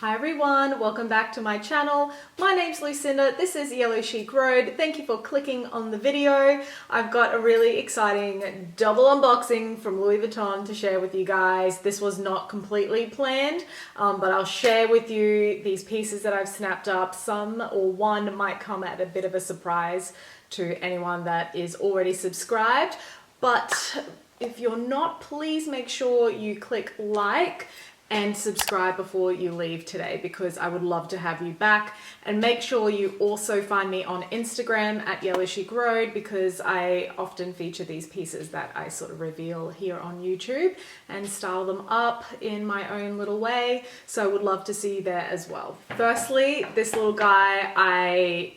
Hi everyone, welcome back to my channel. My name's Lucinda, this is Yellowchicroad. Thank you for clicking on the video. I've got a really exciting double unboxing from Louis Vuitton to share with you guys. This was not completely planned, but I'll share with you these pieces that I've snapped up. Some or one might come at a bit of a surprise to anyone that is already subscribed, but if you're not, please make sure you click like and subscribe before you leave today, because I would love to have you back. And make sure you also find me on Instagram at Yellowchicroad, because I often feature these pieces that I sort of reveal here on YouTube and style them up in my own little way. So I would love to see you there as well. Firstly, this little guy I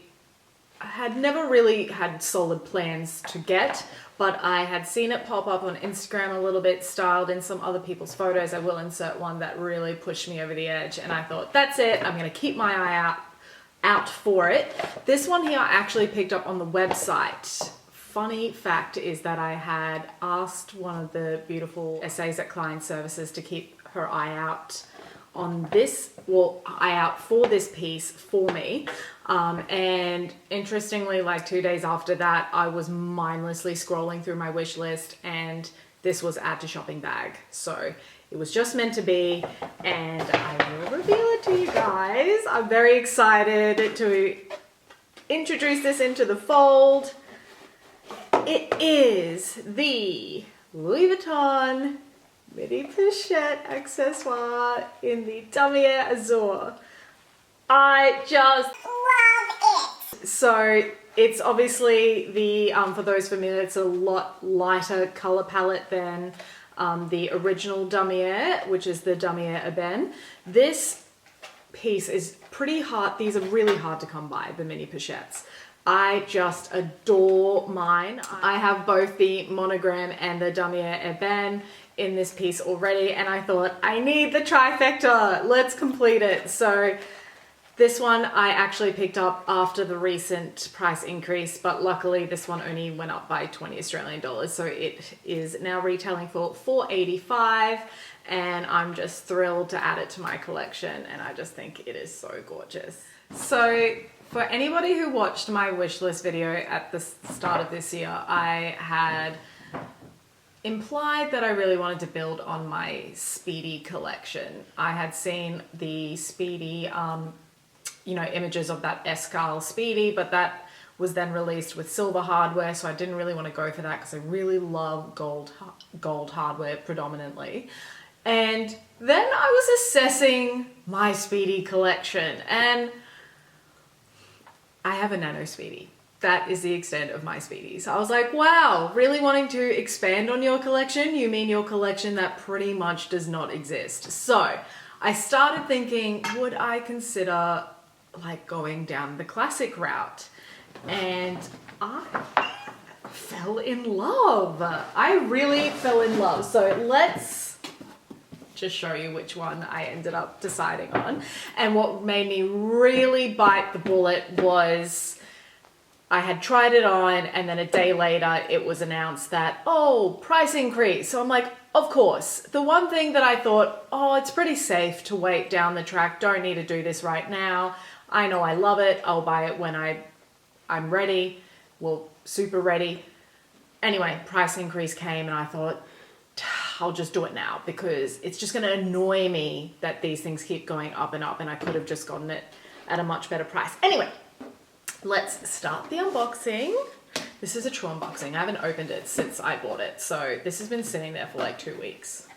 had never really had solid plans to get, but I had seen it pop up on Instagram a little bit, styled in some other people's photos. I will insert one that really pushed me over the edge, and I thought, that's it, I'm gonna keep my eye out for it. This one here I actually picked up on the website. Funny fact is that I had asked one of the beautiful SAs at Client Services to keep her eye out on this, well, eye out for this piece for me. And interestingly, like 2 days after that, I was mindlessly scrolling through my wish list and this was add to shopping bag. So it was just meant to be, and I will reveal it to you guys. I'm very excited to introduce this into the fold. It is the Louis Vuitton Mini Pochette accessoire in the Damier Azur. I just love it. So it's obviously the, for those familiar, it's a lot lighter color palette than the original Damier, which is the Damier Ebene. This piece is pretty hard. These are really hard to come by, the mini pochettes. I just adore mine. I have both the monogram and the Damier Ebene in this piece already, and I thought, I need the trifecta, let's complete it. So this one I actually picked up after the recent price increase, but luckily this one only went up by 20 Australian dollars, so it is now retailing for $4.85, and I'm just thrilled to add it to my collection, and I just think it is so gorgeous. So for anybody who watched my wishlist video at the start of this year, I had implied that I really wanted to build on my Speedy collection. I had seen the Speedy, you know, images of that Escale Speedy, but that was then released with silver hardware, so I didn't really want to go for that because I really love gold hardware predominantly. And then I was assessing my Speedy collection, and I have a nano Speedy. That is the extent of my Speedies. I was like, wow, really wanting to expand on your collection? You mean your collection that pretty much does not exist? So I started thinking, would I consider like going down the classic route? And I fell in love. I really fell in love. So let's just show you which one I ended up deciding on. And what made me really bite the bullet was I had tried it on, and then a day later it was announced that, oh, price increase. So I'm like, of course. The one thing that I thought, oh, it's pretty safe to wait down the track. Don't need to do this right now. I know I love it. I'll buy it when I'm ready. Well, super ready. Anyway, price increase came, and I thought, I'll just do it now, because it's just going to annoy me that these things keep going up, and I could have just gotten it at a much better price. Anyway, let's start the unboxing. This is a true unboxing. I haven't opened it since I bought it, so this has been sitting there for like 2 weeks.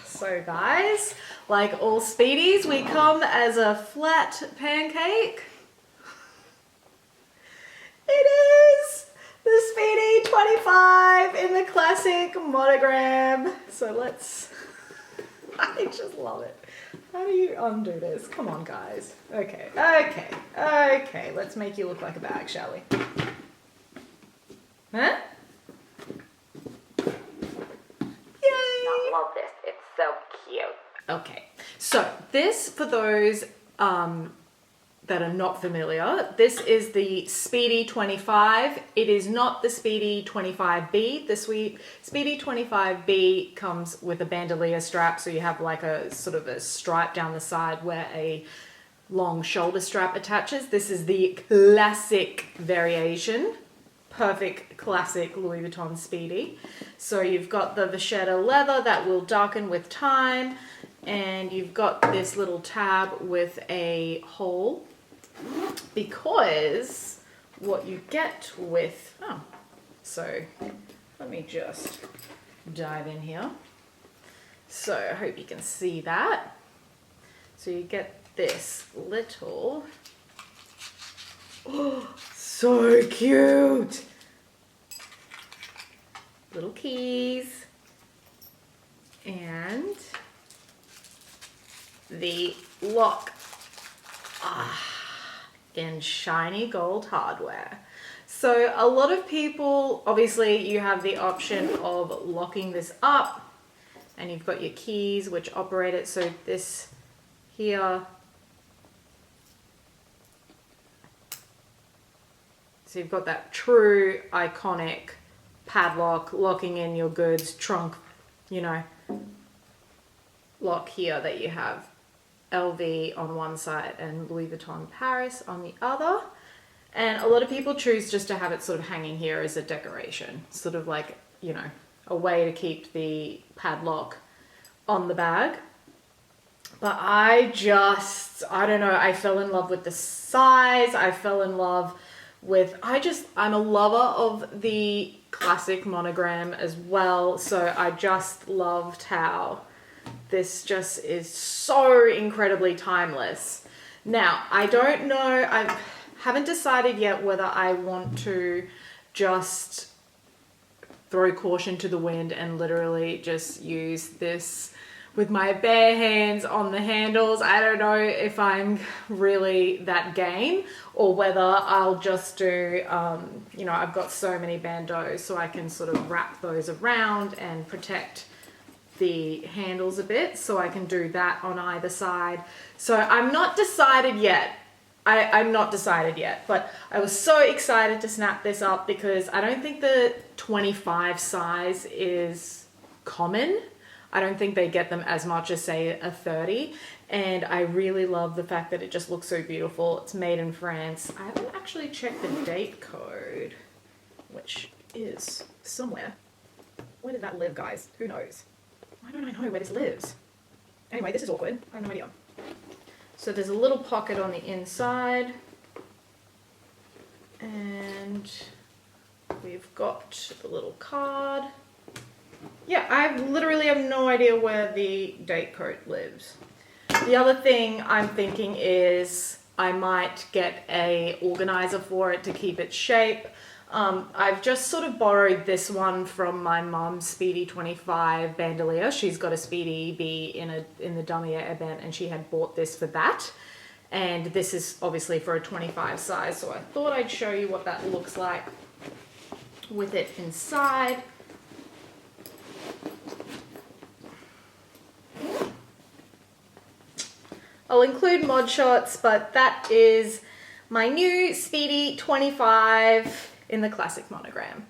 So guys, like all Speedies, we come as a flat pancake. It is the Speedy 25 in the classic monogram. So let's, I just love it. How do you undo this? Come on, guys. Okay. Let's make you look like a bag, shall we? Huh? Yay! I love this. It's so cute. Okay. So this, for those that are not familiar, this is the Speedy 25. It is not the Speedy 25B. The Speedy 25B comes with a bandolier strap, so you have like a sort of a stripe down the side where a long shoulder strap attaches. This is the classic variation. Perfect classic Louis Vuitton Speedy. So you've got the vachetta leather that will darken with time, and you've got this little tab with a hole, because what you get with, so let me just dive in here. So I hope you can see that. So you get this little, oh, so cute, little keys, and the lock. In shiny gold hardware. So a lot of people, obviously you have the option of locking this up, and you've got your keys which operate it. So this here, so you've got that true iconic padlock locking in your goods trunk, you know, lock here that you have LV on one side and Louis Vuitton Paris on the other. And a lot of people choose just to have it sort of hanging here as a decoration, sort of like, you know, a way to keep the padlock on the bag. But I don't know, I fell in love with the size. I fell in love with, I'm a lover of the classic monogram as well. So I just loved how this just is so incredibly timeless. Now, I don't know, I haven't decided yet whether I want to just throw caution to the wind and literally just use this with my bare hands on the handles. I don't know if I'm really that game, or whether I'll just do, you know, I've got so many bandeaus, so I can sort of wrap those around and protect the handles a bit, so I can do that on either side. So I'm not decided yet. I'm not decided yet, but I was so excited to snap this up because I don't think the 25 size is common. I don't think they get them as much as, say, a 30. And I really love the fact that it just looks so beautiful. It's made in France. I haven't actually checked the date code, which is somewhere. Where did that live, guys? Who knows? Why don't I know where this lives? Anyway, this is awkward. I have no idea. So there's a little pocket on the inside. And we've got the little card. Yeah, I literally have no idea where the date code lives. The other thing I'm thinking is I might get a organizer for it to keep its shape. I've just sort of borrowed this one from my mum's Speedy 25 bandolier. She's got a Speedy B in the damier event, and she had bought this for that. And this is obviously for a 25 size, so I thought I'd show you what that looks like with it inside. I'll include mod shots, but that is my new Speedy 25 in the classic monogram.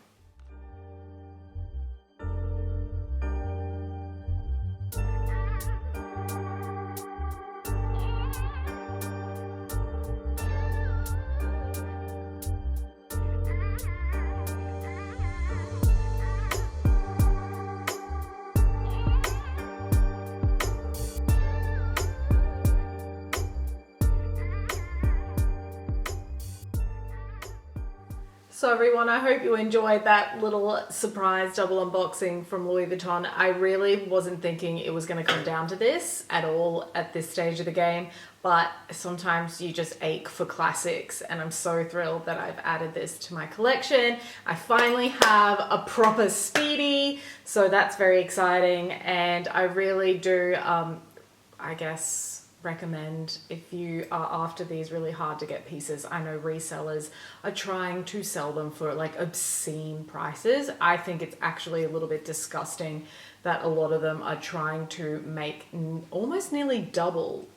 So everyone, I hope you enjoyed that little surprise double unboxing from Louis Vuitton. I really wasn't thinking it was going to come down to this at all at this stage of the game, but sometimes you just ache for classics, and I'm so thrilled that I've added this to my collection. I finally have a proper Speedy, so that's very exciting, and I really do, I guess, recommend if you are after these really hard to get pieces. I know resellers are trying to sell them for like obscene prices. I think it's actually a little bit disgusting that a lot of them are trying to make almost nearly double,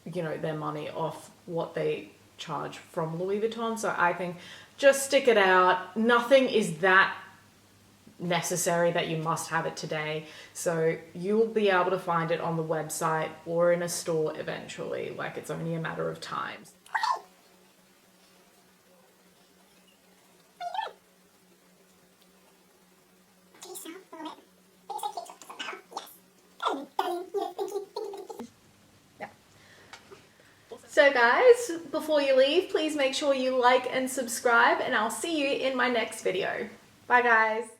you know, their money off what they charge from Louis Vuitton. So I think just stick it out. Nothing is that necessary that you must have it today. So you'll be able to find it on the website or in a store eventually. Like, it's only a matter of time. So guys, before you leave, please make sure you like and subscribe, and I'll see you in my next video. Bye guys.